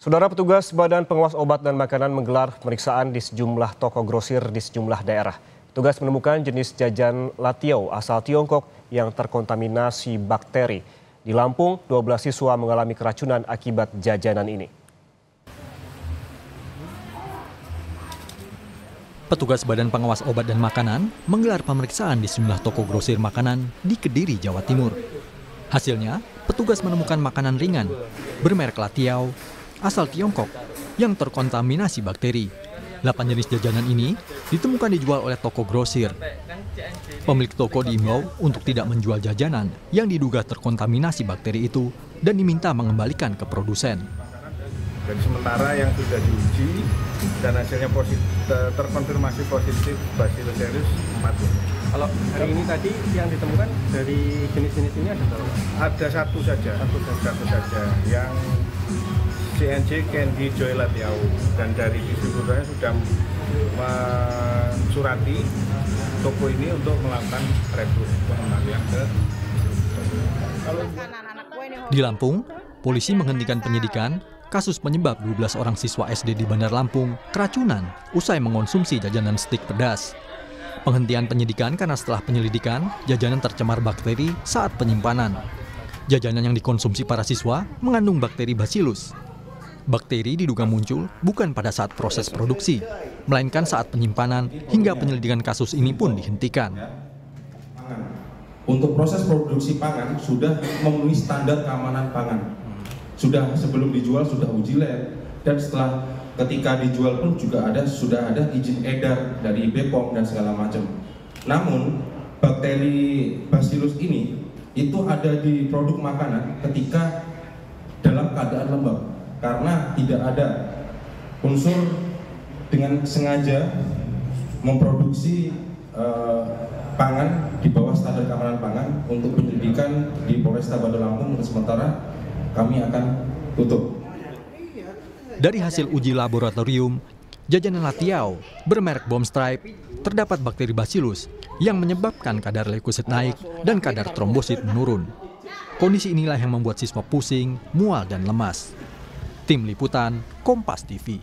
Saudara petugas Badan Pengawas Obat dan Makanan menggelar pemeriksaan di sejumlah toko grosir di sejumlah daerah. Petugas menemukan jenis jajan latiau asal Tiongkok yang terkontaminasi bakteri. Di Lampung, 12 siswa mengalami keracunan akibat jajanan ini. Petugas Badan Pengawas Obat dan Makanan menggelar pemeriksaan di sejumlah toko grosir makanan di Kediri, Jawa Timur. Hasilnya, petugas menemukan makanan ringan bermerek latiau asal Tiongkok yang terkontaminasi bakteri. 8 jenis jajanan ini ditemukan dijual oleh toko grosir. Pemilik toko diimbau untuk tidak menjual jajanan yang diduga terkontaminasi bakteri itu dan diminta mengembalikan ke produsen. Dan sementara yang sudah diuji dan hasilnya terkonfirmasi positif Bacillus cereus 4. Kalau hari ini tadi yang ditemukan dari jenis-jenis ini ada berapa? Ada satu saja yang CNJ Candy Joy Latiau, dan dari distributornya sudah mensurati toko ini untuk melakukan retur pengembalian ke Di Lampung, polisi menghentikan penyidikan kasus penyebab 12 orang siswa SD di Bandar Lampung keracunan usai mengonsumsi jajanan stik pedas. Penghentian penyidikan karena setelah penyelidikan, jajanan tercemar bakteri saat penyimpanan. Jajanan yang dikonsumsi para siswa mengandung bakteri Bacillus. Bakteri diduga muncul bukan pada saat proses produksi, melainkan saat penyimpanan hingga penyelidikan kasus ini pun dihentikan. Untuk proses produksi pangan sudah memenuhi standar keamanan pangan. Sudah sebelum dijual sudah uji lab, dan setelah ketika dijual pun juga sudah ada izin edar dari BPOM dan segala macam. Namun bakteri Bacillus ini itu ada di produk makanan ketika dalam keadaan lembab, karena tidak ada unsur dengan sengaja memproduksi pangan di bawah standar keamanan pangan. Untuk penyelidikan di Polresta Bandar Lampung untuk sementara kami akan tutup. Dari hasil uji laboratorium, jajanan latiau bermerek Bomb Stripe terdapat bakteri Bacillus yang menyebabkan kadar leukosit naik dan kadar trombosit menurun. Kondisi inilah yang membuat siswa pusing, mual, dan lemas. Tim Liputan, Kompas TV.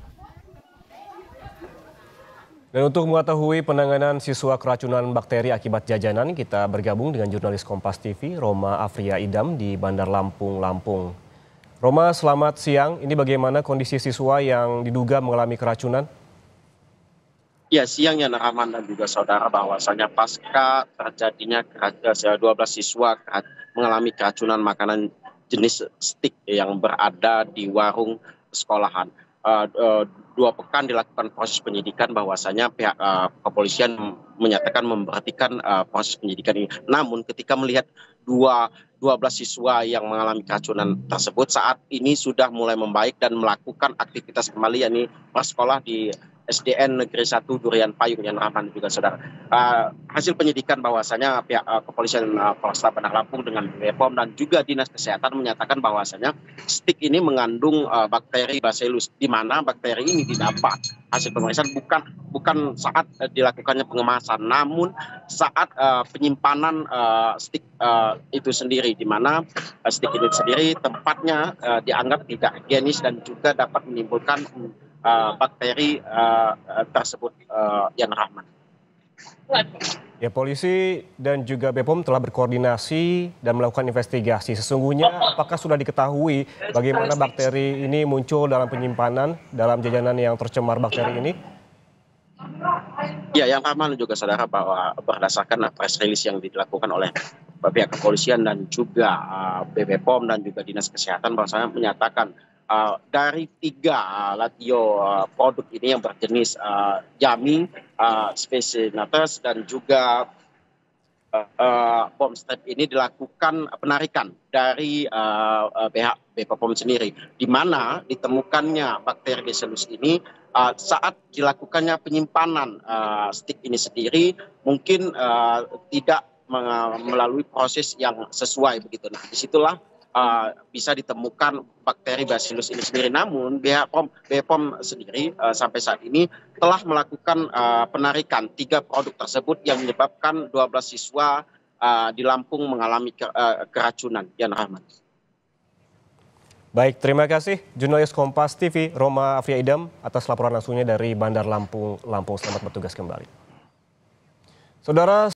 Dan untuk mengetahui penanganan siswa keracunan bakteri akibat jajanan, kita bergabung dengan jurnalis Kompas TV, Roma Afria Idam di Bandar Lampung, Lampung. Roma, selamat siang. Ini bagaimana kondisi siswa yang diduga mengalami keracunan? Ya, siangnya Rahman dan juga saudara, bahwasanya pasca terjadinya 12 siswa mengalami keracunan makanan jenis stik yang berada di warung sekolahan. 2 pekan dilakukan proses penyidikan, bahwasanya pihak kepolisian menyatakan memberhentikan proses penyidikan ini. Namun ketika melihat 12 siswa yang mengalami keracunan tersebut saat ini sudah mulai membaik dan melakukan aktivitas kembali, yakni bersekolah di SDN Negeri 1 Durian Payung, yang Rahman juga saudara. Hasil penyidikan bahwasanya pihak kepolisian Polresta Bandar Lampung dengan BPOM dan juga Dinas Kesehatan menyatakan bahwasanya stik ini mengandung bakteri Bacillus, di mana bakteri ini didapat hasil pemeriksaan bukan saat dilakukannya pengemasan, namun saat penyimpanan stik itu sendiri, di mana stik ini sendiri tempatnya dianggap tidak higienis dan juga dapat menimbulkan bakteri tersebut, yang Rahman. Ya, polisi dan juga BPOM telah berkoordinasi dan melakukan investigasi. Sesungguhnya apakah sudah diketahui bagaimana bakteri ini muncul dalam penyimpanan dalam jajanan yang tercemar bakteri ini? Ya, yang Rahman juga saudara, bahwa berdasarkan press release yang dilakukan oleh pihak kepolisian dan juga BPOM dan juga Dinas Kesehatan, bahwasanya menyatakan dari 3 latio produk ini yang berjenis Jami, Specinatus dan juga Bomb Stripe ini dilakukan penarikan dari pihak BPOM sendiri, di mana ditemukannya bakteri Bacillus ini saat dilakukannya penyimpanan stik ini sendiri mungkin tidak melalui proses yang sesuai begitu. Nah, disitulah bisa ditemukan bakteri Bacillus ini sendiri. Namun BPOM sendiri sampai saat ini telah melakukan penarikan 3 produk tersebut yang menyebabkan 12 siswa di Lampung mengalami keracunan. Yan Rahman. Baik, terima kasih jurnalis Kompas TV Roma Afria Idam atas laporan langsungnya dari Bandar Lampung. Selamat bertugas kembali. Saudara